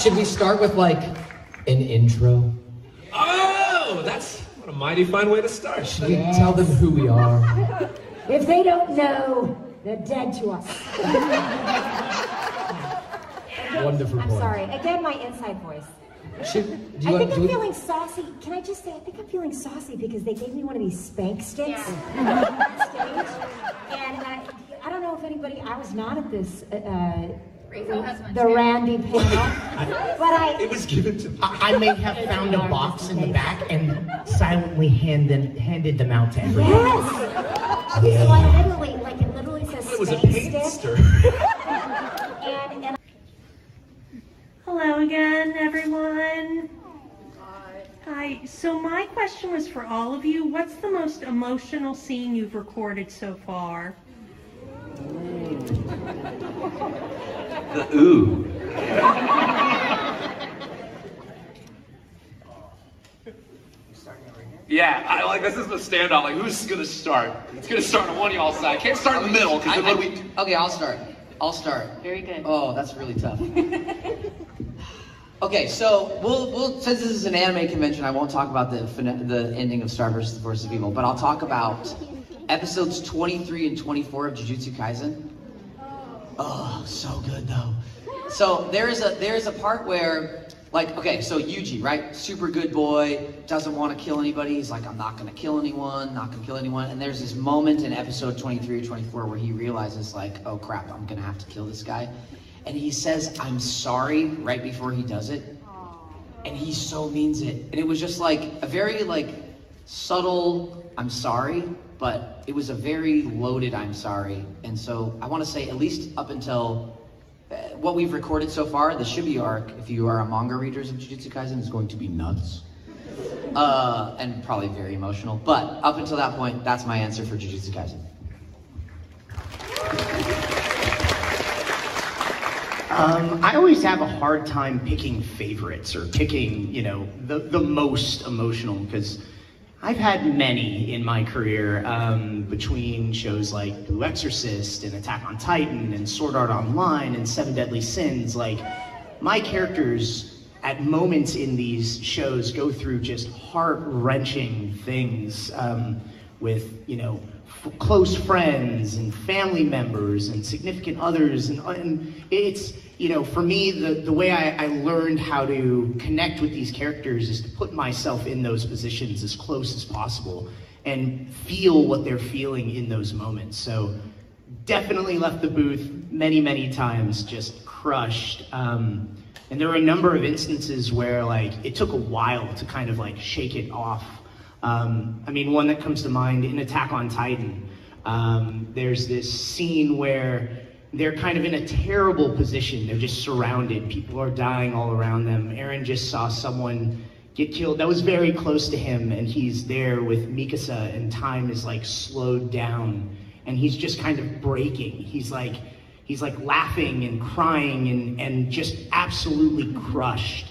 Should we start with like an intro? Oh, that's what a mighty fine way to start. Should we tell them who we are? If they don't know, they're dead to us. Wonderful I'm point. sorry. Again, my inside voice. I think I'm feeling saucy. Can I just say, I think I'm feeling saucy because they gave me one of these spank sticks on stage. And I don't know if anybody, I was not at this, the Randy panel, but It was given to me. I may have found a box in the back and silently handed them out to everyone. Yes! So I literally, like it literally says It was a spank paint stick. stir. And Hello again, everyone. Hi. So my question was for all of you. What's the most emotional scene you've recorded so far? The ooh. Yeah, I like this is the standoff. Like, who's gonna start? It's gonna start on one of y'all's side. Can't start in the middle because then what do we? Okay, I'll start. Very good. Oh, that's really tough. Okay, so we'll since this is an anime convention, I won't talk about the ending of Star vs. the Forces of Evil, but I'll talk about episodes 23 and 24 of Jujutsu Kaisen. Oh, so good though. So there's a part where, like, okay, so Yuji, right? Super good boy, doesn't want to kill anybody. He's like, I'm not gonna kill anyone, not gonna kill anyone. And there's this moment in episode 23 or 24 where he realizes, like, oh crap, I'm gonna have to kill this guy. And he says, I'm sorry, right before he does it. And he so means it. And it was just like a very like subtle, I'm sorry, but it was a very loaded, I'm sorry. And so I want to say, at least up until what we've recorded so far, the Shibuya arc, if you are a manga readers of Jujutsu Kaisen, is going to be nuts. And probably very emotional. But up until that point, that's my answer for Jujutsu Kaisen. I always have a hard time picking favorites or picking, you know, the most emotional, because I've had many in my career, between shows like Blue Exorcist and Attack on Titan and Sword Art Online and Seven Deadly Sins. Like, my characters at moments in these shows go through just heart-wrenching things, with, you know, close friends and family members and significant others, and it's, you know, for me, the way I learned how to connect with these characters is to put myself in those positions as close as possible and feel what they're feeling in those moments. So definitely left the booth many times, just crushed. And there were a number of instances where, like, it took a while to kind of like shake it off. I mean, one that comes to mind in Attack on Titan, there's this scene where they're kind of in a terrible position. They're just surrounded. People are dying all around them. Eren just saw someone get killed that was very close to him, and he's there with Mikasa, and time is like slowed down, and he's just kind of breaking. He's like laughing and crying and just absolutely crushed.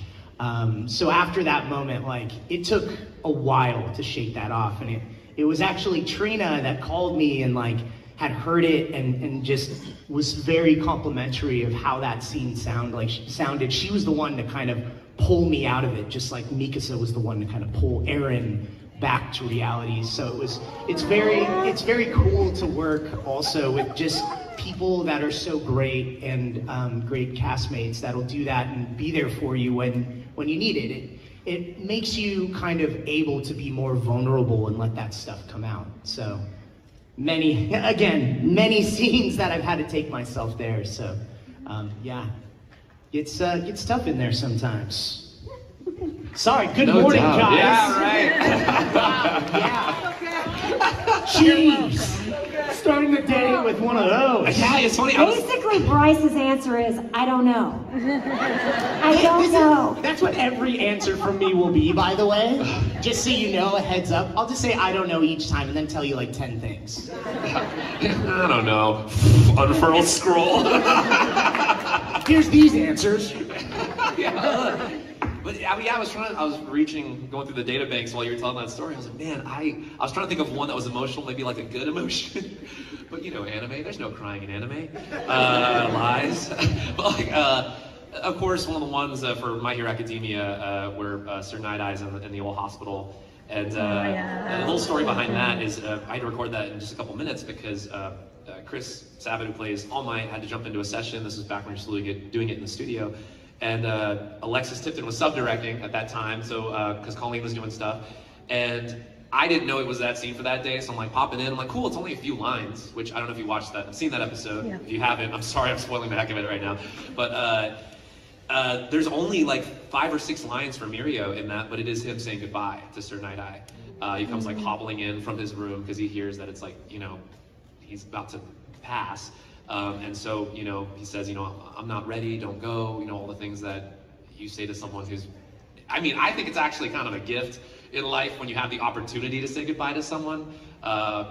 So after that moment, like, it took a while to shake that off, and it was actually Trina that called me and like had heard it and just was very complimentary of how that scene sounded. She was the one to kind of pull me out of it, just like Mikasa was the one to kind of pull Eren back to reality. So it's very cool to work also with just people that are so great and great castmates that'll do that and be there for you when you need it. It makes you kind of able to be more vulnerable and let that stuff come out. So many scenes that I've had to take myself there. So yeah, it's tough in there sometimes. Sorry, good morning, guys. Yeah, right. Yeah. Jeez. Starting the day with one of those. Yeah, it's funny. basically, Bryce's answer is, I don't know. I don't know. That's what every answer from me will be, by the way. Just so you know, a heads up. I'll just say I don't know each time and then tell you like 10 things. I don't know. Unfurl scroll. Here's these answers. Yeah. But yeah, I was going through the data banks while you were telling that story. I was like, man, I was trying to think of one that was emotional, maybe like a good emotion. But you know, anime, there's no crying in anime. Lies. But like, Of course, one of the ones for My Hero Academia, where Sir Night Eye's in the old hospital. And a little story behind that is I had to record that in just a couple minutes because Chris Sabat, who plays All Might, had to jump into a session. This was back when we were still doing it in the studio. And Alexis Tipton was sub-directing at that time, so because Colleen was doing stuff. And I didn't know it was that scene for that day, so I'm like popping in. I'm like, cool, it's only a few lines, which I don't know if you watched that. I've seen that episode. Yeah. If you haven't, I'm sorry, I'm spoiling the heck of it right now. But there's only like 5 or 6 lines for Mirio in that, but it is him saying goodbye to Sir Night Eye. He comes like hobbling in from his room because he hears that it's like, you know, he's about to pass. And so, you know, he says, you know, I'm not ready, don't go, you know, all the things that you say to someone who's, I mean, I think it's actually kind of a gift in life when you have the opportunity to say goodbye to someone.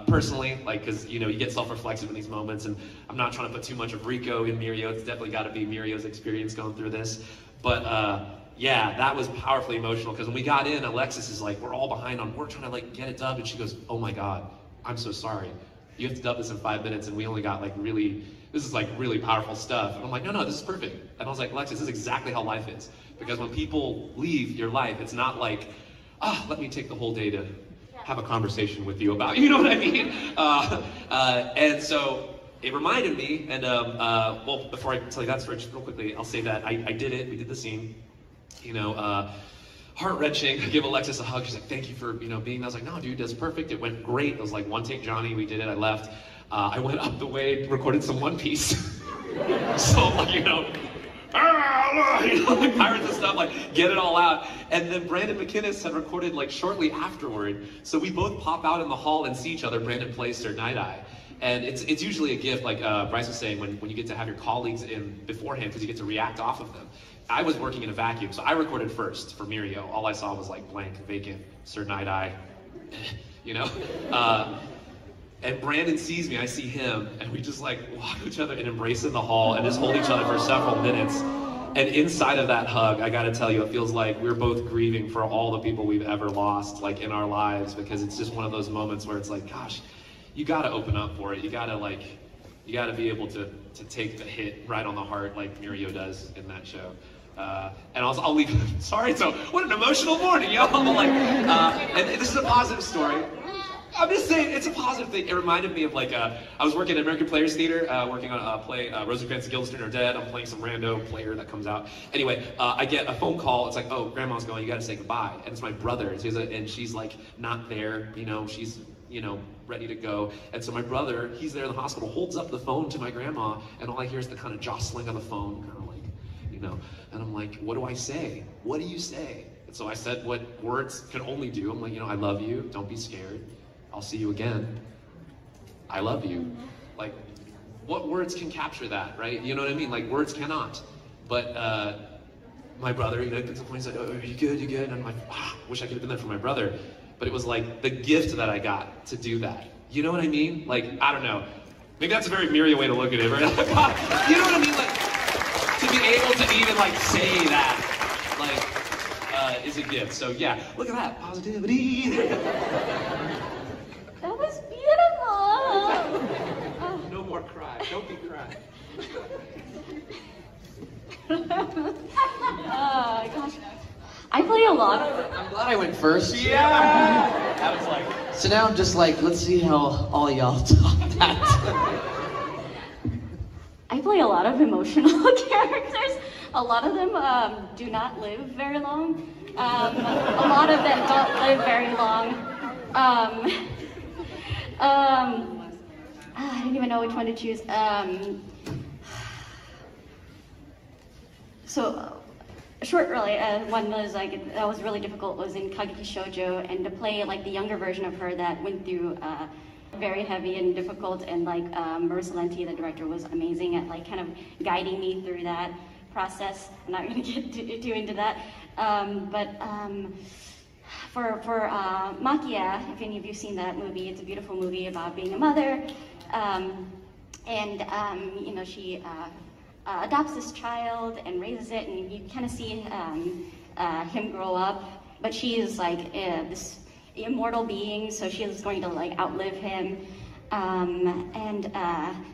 Personally, like, because, you know, you get self-reflexive in these moments, and I'm not trying to put too much of Rico in Mirio. It's definitely got to be Mirio's experience going through this. But yeah, that was powerfully emotional, because when we got in, Alexis is like, we're all behind on, we're trying to like get it dubbed, and she goes, oh my God, I'm so sorry. You have to dub this in 5 minutes, and we only got like this is like really powerful stuff. And I'm like, no, this is perfect. And I was like, Alexis, this is exactly how life is. Because when people leave your life, it's not like, let me take the whole day to have a conversation with you about, you know what I mean? And so it reminded me, and well, before I tell you that story, just real quickly, I'll say that I did it, we did the scene, you know, heart-wrenching. I give Alexis a hug, she's like, thank you for, you know, being there. I was like, no, dude, that's perfect, it went great. It was like one take Johnny, we did it, I left. I went up the way, recorded some One Piece. So, you know, like pirates and stuff, like get it all out. And then Brandon McInnes had recorded like shortly afterward, so we both pop out in the hall and see each other. Brandon plays Sir Night Eye, and it's usually a gift, like Bryce was saying, when you get to have your colleagues in beforehand, because you get to react off of them. I was working in a vacuum, so I recorded first for Mirio. All I saw was like blank, vacant, Sir Night Eye, you know. And Brandon sees me, I see him, and we just like walk each other and embrace in the hall and just hold each other for several minutes. And inside of that hug, I gotta tell you, it feels like we're both grieving for all the people we've ever lost, like in our lives, because it's just one of those moments where it's like, gosh, you gotta open up for it. You gotta be able to take the hit right on the heart like Mirio does in that show. And I'll leave, sorry, so what an emotional morning, yo. Like, and this is a positive story. I'm just saying, it's a positive thing. It reminded me of like, I was working at American Players Theater, working on a play, Rosencrantz and Guildenstern Are Dead. I'm playing some rando player that comes out. Anyway, I get a phone call. It's like, oh, grandma's going, you gotta say goodbye. And it's my brother, and she's like not there, you know, she's, you know, ready to go. And so my brother, he's there in the hospital, holds up the phone to my grandma, and all I hear is the kind of jostling of the phone, kind of like, you know, and I'm like, what do I say? What do you say? And so I said what words can only do. I'm like, you know, I love you, don't be scared. I'll see you again. I love you. Like, what words can capture that, right? You know what I mean? Like, words cannot. But my brother, you know, gets to the point, he's like, oh, are you good, you good? And I'm like, wish I could have been there for my brother. But it was like the gift that I got to do that. You know what I mean? Like, I don't know. Maybe that's a very Mirio way to look at it, right? You know what I mean? Like, to be able to even like say that, like, is a gift. So yeah, look at that, positivity. That was beautiful! No more cry. Don't be crying. Oh gosh. I play a lot of... I'm glad I went first. Yeah! That was like... So now I'm just like, let's see how all y'all talk that. I play a lot of emotional characters. A lot of them do not live very long. A lot of them don't live very long. I didn't even know which one to choose. Short, really, one was like, that was really difficult, was in Kageki Shoujo, and to play like the younger version of her that went through very heavy and difficult, and like Marissa Lenti, the director, was amazing at like kind of guiding me through that process. I'm not going to get too into that, for Makia, if any of you've seen that movie, it's a beautiful movie about being a mother, you know, she adopts this child and raises it, and you kind of see him grow up, but she is like this immortal being, so she is going to like outlive him,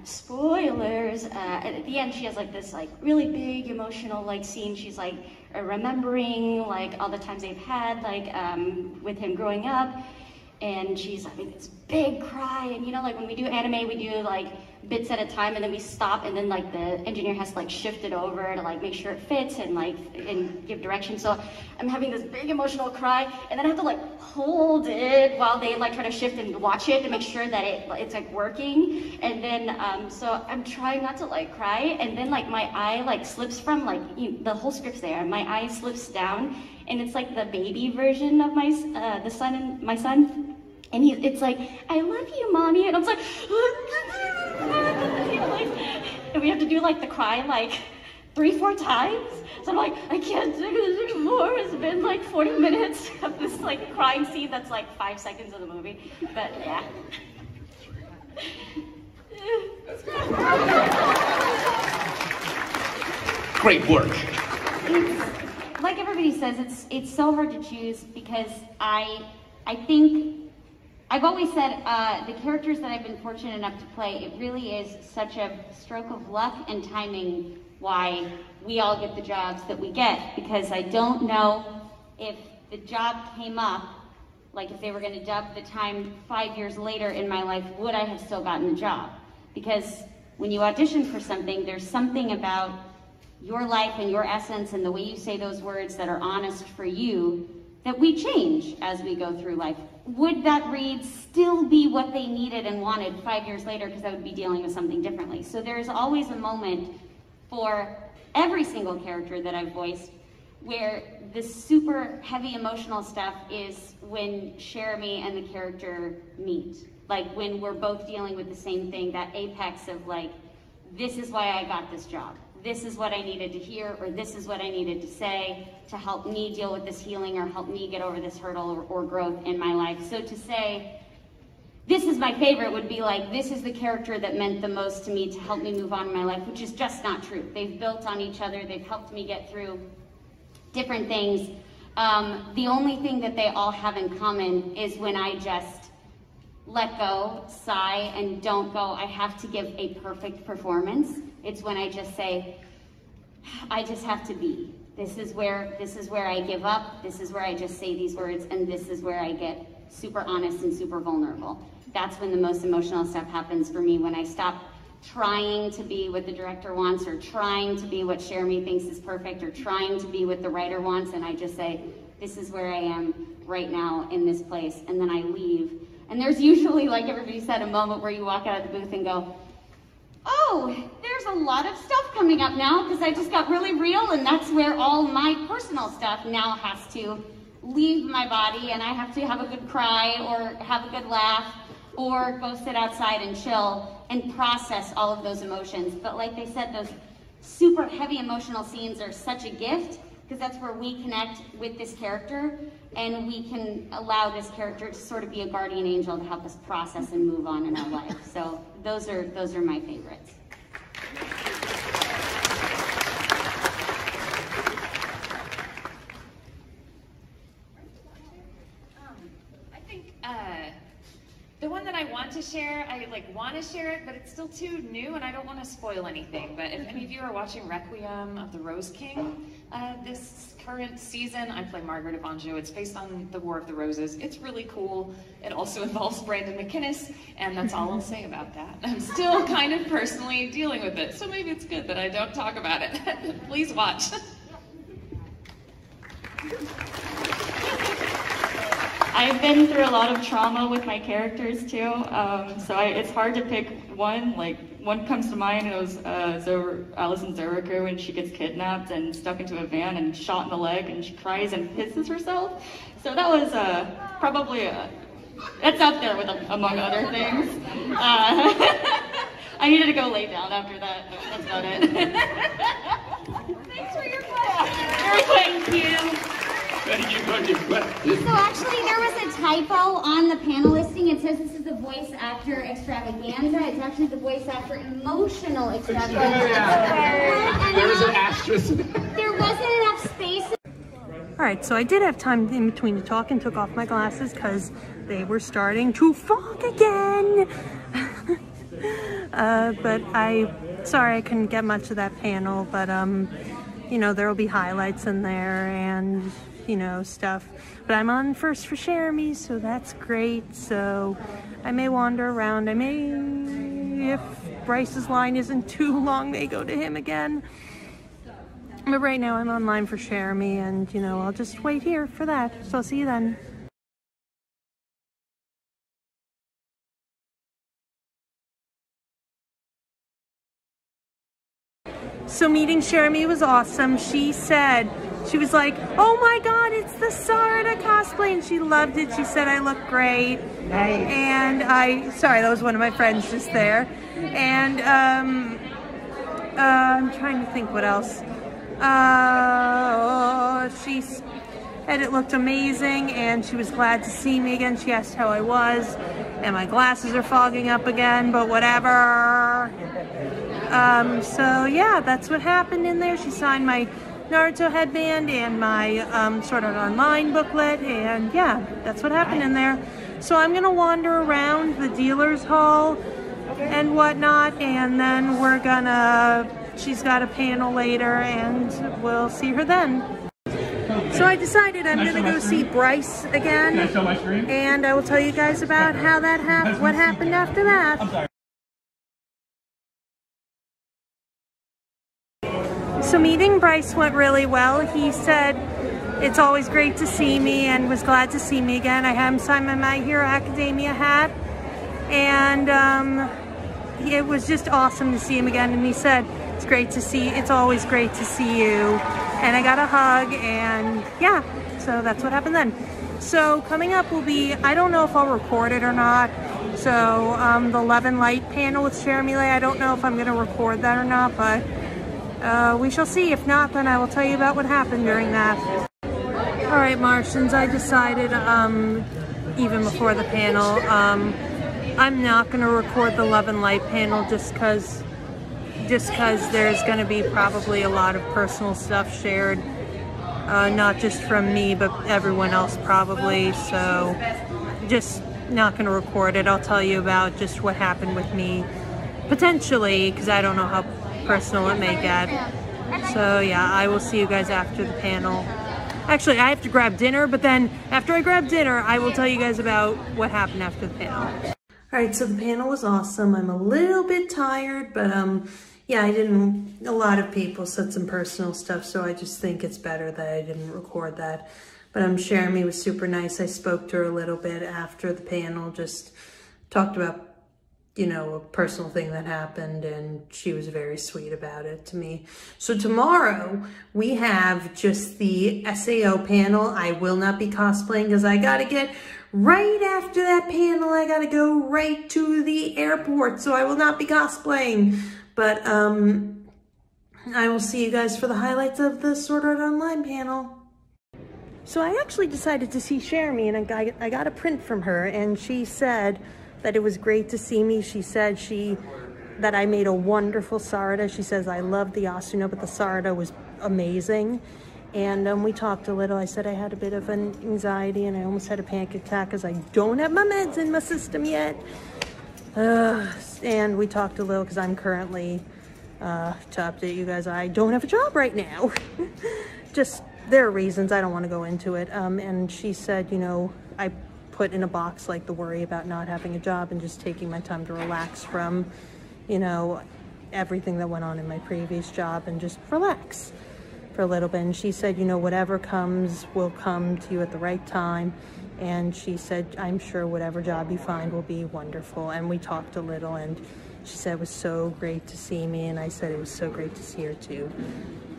Spoilers, at the end she has like this like really big emotional like scene. She's like remembering like all the times they've had like with him growing up, and she's having this big cry. And you know, like when we do anime, we do like bits at a time, and then we stop, and then like the engineer has to like shift it over to like make sure it fits and like and give direction. So I'm having this big emotional cry, and then I have to like hold it while they like try to shift and watch it to make sure that it's like working. And then so I'm trying not to like cry, and then like my eye like slips from like the whole script's there, and my eye slips down, and it's like the baby version of my son. And it's like, I love you, mommy. And I was like, and we have to do like the cry like 3-4 times. So I'm like, I can't do this anymore. It's been like 40 minutes of this like crying scene that's like 5 seconds of the movie. But yeah. Great work. Like everybody says, it's so hard to choose because I think I've always said the characters that I've been fortunate enough to play, it really is such a stroke of luck and timing why we all get the jobs that we get, because I don't know if the job came up, like if they were going to dub the time 5 years later in my life, would I have still gotten the job? Because when you audition for something, there's something about your life and your essence and the way you say those words that are honest for you that we change as we go through life. Would that read still be what they needed and wanted 5 years later, because I would be dealing with something differently? So there's always a moment for every single character that I've voiced where the super heavy emotional stuff is when Jeremy and the character meet. Like when we're both dealing with the same thing, that apex of like, this is why I got this job. This is what I needed to hear, or this is what I needed to say to help me deal with this healing or help me get over this hurdle or growth in my life. So to say, this is my favorite would be like, this is the character that meant the most to me to help me move on in my life, which is just not true. They've built on each other. They've helped me get through different things. The only thing that they all have in common is when I just let go, sigh, and don't go, I have to give a perfect performance. It's when I just say, I just have to be. This is where I give up. This is where I just say these words, and this is where I get super honest and super vulnerable. That's when the most emotional stuff happens for me, when I stop trying to be what the director wants, or trying to be what Jeremy thinks is perfect, or trying to be what the writer wants, and I just say, this is where I am right now in this place, and then I leave. And there's usually, like everybody said, a moment where you walk out of the booth and go, oh, there's a lot of stuff coming up now because I just got really real, and that's where all my personal stuff now has to leave my body, and I have to have a good cry or have a good laugh or go sit outside and chill and process all of those emotions. But like they said, those super heavy emotional scenes are such a gift because that's where we connect with this character, and we can allow this character to sort of be a guardian angel to help us process and move on in our life. So those are my favorites. I think the one that I want to share, I want to share it, but it's still too new and I don't want to spoil anything. But if any of you are watching Requiem of the Rose King this current season, I play Margaret of Anjou. It's based on the War of the Roses. It's really cool. It also involves Brandon McInnes, and that's all I'll say about that. I'm still kind of personally dealing with it, so maybe it's good that I don't talk about it. Please watch. I've been through a lot of trauma with my characters too, so it's hard to pick one. Like, one comes to mind, and it was Alison Zerriker when she gets kidnapped and stuck into a van and shot in the leg, and she cries and pisses herself. So that was probably it's up there with among other things. I needed to go lay down after that, but that's about it. Thanks for your question. Very quick, thank you. Thank you for your question. So actually there was a typo on the panel listing. It says this is the voice actor extravaganza. It's actually the voice actor emotional extravaganza. Yeah. There was an asterisk. There wasn't enough space. All right, so I did have time in between to talk and took off my glasses because they were starting to fog again. But sorry I couldn't get much of that panel, but you know, there will be highlights in there and, you know, stuff. But I'm on first for Jeremy, so that's great. So I may wander around. I may, if Bryce's line isn't too long, may go to him again. But right now I'm online for Jeremy, and, you know, I'll just wait here for that. So I'll see you then. So meeting Jeremy was awesome. She said, she was like, oh my God, it's the Sarada cosplay, and she loved it. She said I look great. Nice. And sorry, that was one of my friends just there. And I'm trying to think what else. She said it looked amazing, and she was glad to see me again. She asked how I was, and my glasses are fogging up again, but whatever. So yeah, that's what happened in there. She signed my Naruto headband and my Sword Art Online booklet, and yeah, that's what happened in there. So I'm gonna wander around the dealer's hall and whatnot, and then we're gonna, she's got a panel later, and we'll see her then. So I decided I'm gonna go see Bryce again, and I will tell you guys about how that what happened after that. So meeting Bryce went really well. He said it's always great to see me and was glad to see me again. I had him sign my My Hero Academia hat, and it was just awesome to see him again. And he said it's always great to see you. And I got a hug, and yeah, so that's what happened then. So coming up will be, I don't know if I'll record it or not. So the Love and Light panel with Jeremy Lay, I don't know if I'm gonna record that or not, but we shall see. If not, then I will tell you about what happened during that. All right, Martians, I decided even before the panel, I'm not gonna record the Love and Light panel just because there's gonna be probably a lot of personal stuff shared, not just from me, but everyone else probably, so just not gonna record it. I'll tell you about just what happened with me, potentially, because I don't know how personal it may get. So yeah, I will see you guys after the panel. Actually, I have to grab dinner, but then after I grab dinner, I will tell you guys about what happened after the panel. All right, so the panel was awesome. I'm a little bit tired, but yeah, a lot of people said some personal stuff, so I just think it's better that I didn't record that. But Jeremy was super nice. I spoke to her a little bit after the panel, just talked about, you know, a personal thing that happened, and she was very sweet about it to me. So tomorrow we have just the SAO panel. I will not be cosplaying because I gotta get right after that panel. I gotta go right to the airport, so I will not be cosplaying. But I will see you guys for the highlights of the Sword Art Online panel. So I actually decided to see Jeremy, and I got a print from her, and she said that it was great to see me. She said that I made a wonderful Sarada. She says I love the Asuna, but the Sarada was amazing. And we talked a little. I said I had a bit of an anxiety, and I almost had a panic attack because I don't have my meds in my system yet. And we talked a little because I'm currently, to update you guys, I don't have a job right now. Just, there are reasons, I don't want to go into it. And she said, you know, I put in a box like the worry about not having a job and just taking my time to relax from, you know, everything that went on in my previous job, and just relax for a little bit. And she said, you know, whatever comes will come to you at the right time. And she said, I'm sure whatever job you find will be wonderful. And we talked a little, and she said it was so great to see me, and I said it was so great to see her too.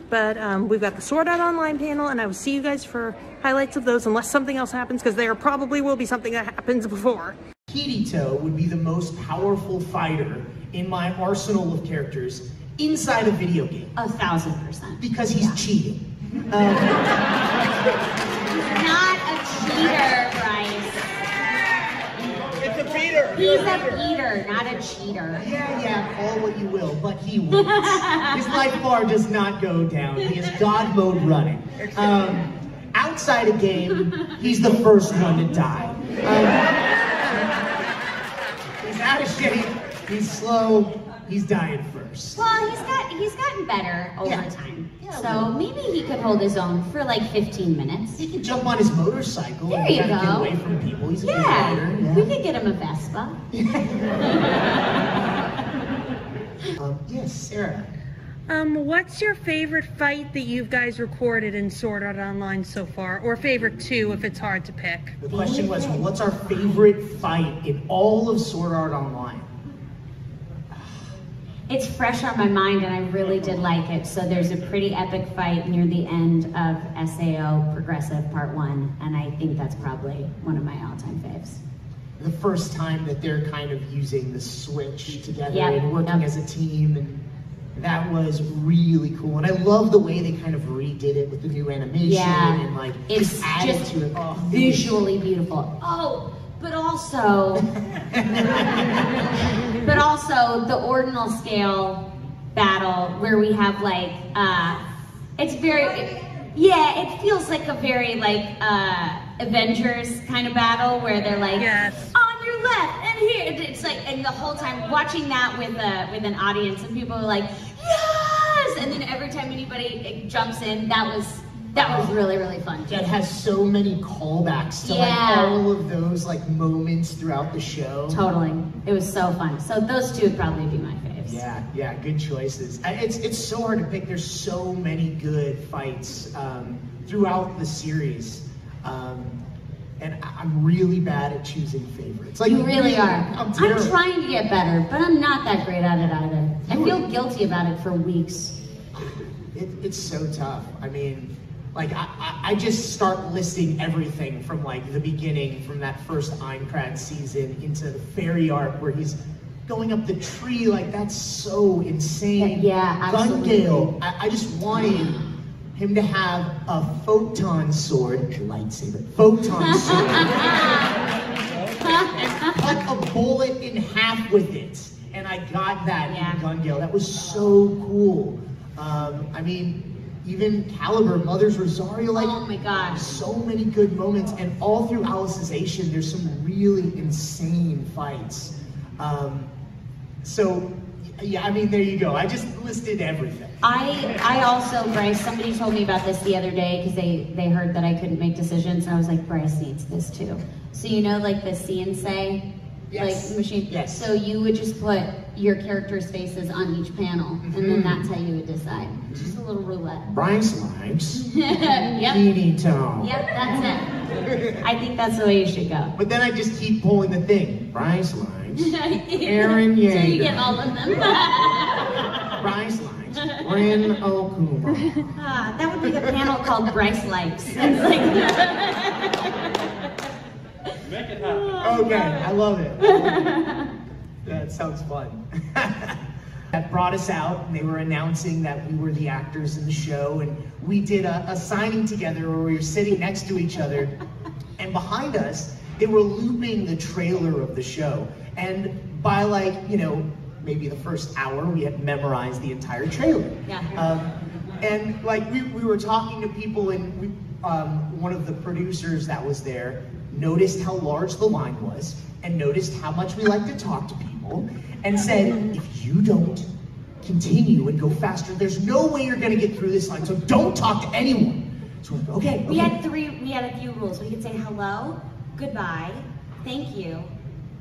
But we've got the Sword Art Online panel, and I will see you guys for highlights of those, unless something else happens, because there probably will be something that happens before. Kirito would be the most powerful fighter in my arsenal of characters inside a video game. 1000%. Because he's cheating. Not a cheater, Bryce. It's a beater. He's a beater, not a cheater. Yeah, call what you will, but he wins. His life bar does not go down. He is God mode running. Outside a game, he's the first one to die. He's out of shape, he's slow, He's dying first. Well, he's gotten better over time. So maybe he could hold his own for like 15 minutes. He can jump on his motorcycle there and you kind of go. get away from people. He's a good rider. Yeah. We could get him a Vespa. Yes, Sarah. What's your favorite fight that you guys recorded in Sword Art Online so far? Or favorite two if it's hard to pick? The question was, what's our favorite fight in all of Sword Art Online? It's fresh on my mind and I really did like it. So there's a pretty epic fight near the end of SAO Progressive Part 1, and I think that's probably one of my all-time faves. The first time that they're kind of using the Switch together and working as a team, and that was really cool. And I love the way they kind of redid it with the new animation and like it's added just to it. Visually beautiful. Oh, but also the ordinal scale battle where we have like it's very it feels like a very like Avengers kind of battle where they're like on your left and here. It's like, and the whole time watching that with an audience and people are like yes, and then every time anybody jumps in, that was really, really fun. That has so many callbacks to like all of those like moments throughout the show. Totally. It was so fun. So those two would probably be my faves. Yeah, good choices. It's so hard to pick. There's so many good fights throughout the series. And I'm really bad at choosing favorites. Like, you really are. I'm trying to get better, but I'm not that great at it either. I feel guilty about it for weeks. It's so tough. I mean, like, I just start listing everything from like the beginning, from that first Aincrad season into the fairy arc where he's going up the tree. Like, that's so insane. Yeah, absolutely. Gungale, I just wanted him to have a photon sword, lightsaber, photon sword, and cut a bullet in half with it. And I got that in Gungale. That was so cool. I mean, even Caliber, Mother's Rosario, like, oh my gosh, so many good moments. And all through Alice's Asian, there's some really insane fights. So, yeah, I mean, there you go. I just listed everything. I also, Bryce, somebody told me about this the other day because they heard that I couldn't make decisions, and I was like, Bryce needs this too. So you know, like the see and say, like machine. Yes. So you would just put your characters' faces on each panel, and then that's how you would decide. Just a little roulette. Bryce likes yep. Beanie Tone. Yep, that's it. I think that's the way you should go. But then I just keep pulling the thing. Bryce likes Aaron Yeager. So you get all of them. Bryce likes Rin Okuma. That would be the panel called Bryce Likes. It's like make it happen. Okay, I love it. That sounds fun. That brought us out, and they were announcing that we were the actors in the show, and we did a signing together where we were sitting next to each other, and behind us, they were looping the trailer of the show. And by like, you know, maybe the first hour, we had memorized the entire trailer. Yeah. And like we were talking to people, and one of the producers that was there noticed how large the line was and noticed how much we like to talk to people and said, if you don't continue and go faster, there's no way you're gonna get through this line, so don't talk to anyone. So we're like, okay. We had a few rules. We could say hello, goodbye, thank you,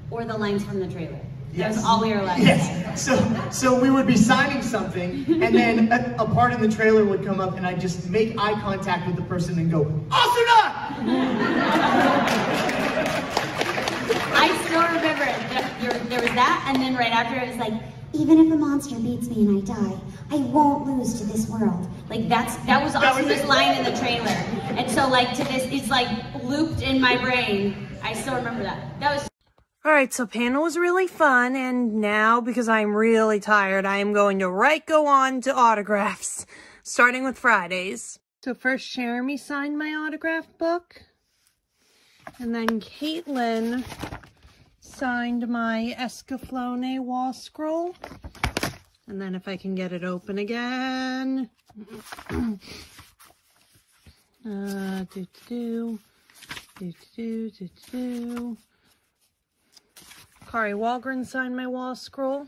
or the lines from the trailer. That was all we were allowed to say. So we would be signing something, and then a part in the trailer would come up, and I'd just make eye contact with the person and go, Asuna! I still remember it. There was that, and then right after it was like, even if a monster beats me and I die, I won't lose to this world. Like that was Asuna's line in the trailer. And so like to this, it's like looped in my brain. I still remember that. That was. All right, so panel was really fun, and now, because I'm really tired, I am going to go on to autographs, starting with Fridays. So first, Jeremy signed my autograph book, and then Caitlin signed my Escaflowne wall scroll, and then if I can get it open again, Kari Walgren signed my wall scroll.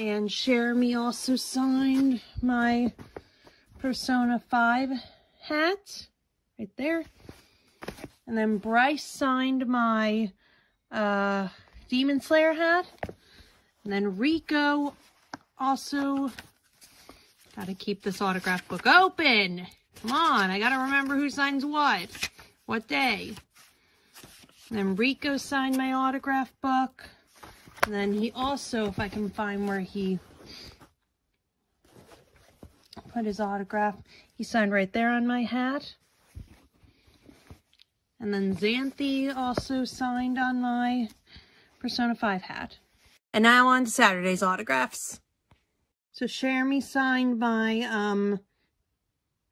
And Jeremy also signed my Persona 5 hat right there. And then Bryce signed my Demon Slayer hat. And then Rico also, gotta keep this autograph book open. Come on, I gotta remember who signs what day. And then Rico signed my autograph book. And then he also, if I can find where he put his autograph, he signed right there on my hat. And then Xanthi also signed on my Persona 5 hat. And now on to Saturday's autographs. So Jeremy signed my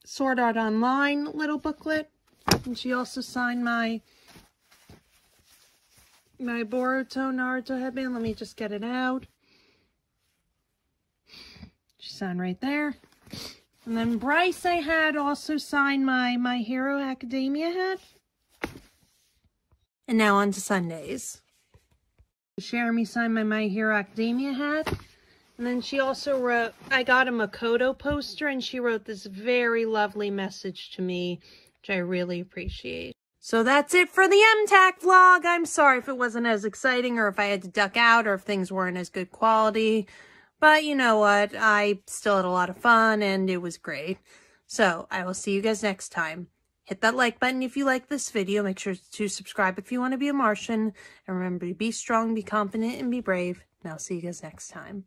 Sword Art Online little booklet. And she also signed my Boruto Naruto headband. Let me just get it out. She signed right there. And then Bryce I had also signed my My Hero Academia hat. And now on to Sundays. Jeremy signed my My Hero Academia hat. And then she also wrote, I got a Makoto poster, and she wrote this very lovely message to me, which I really appreciate. So that's it for the MTAC vlog. I'm sorry if it wasn't as exciting, or if I had to duck out, or if things weren't as good quality. But you know what? I still had a lot of fun, and it was great. So I will see you guys next time. Hit that like button if you like this video. Make sure to subscribe if you want to be a Martian. And remember to be strong, be confident, and be brave. And I'll see you guys next time.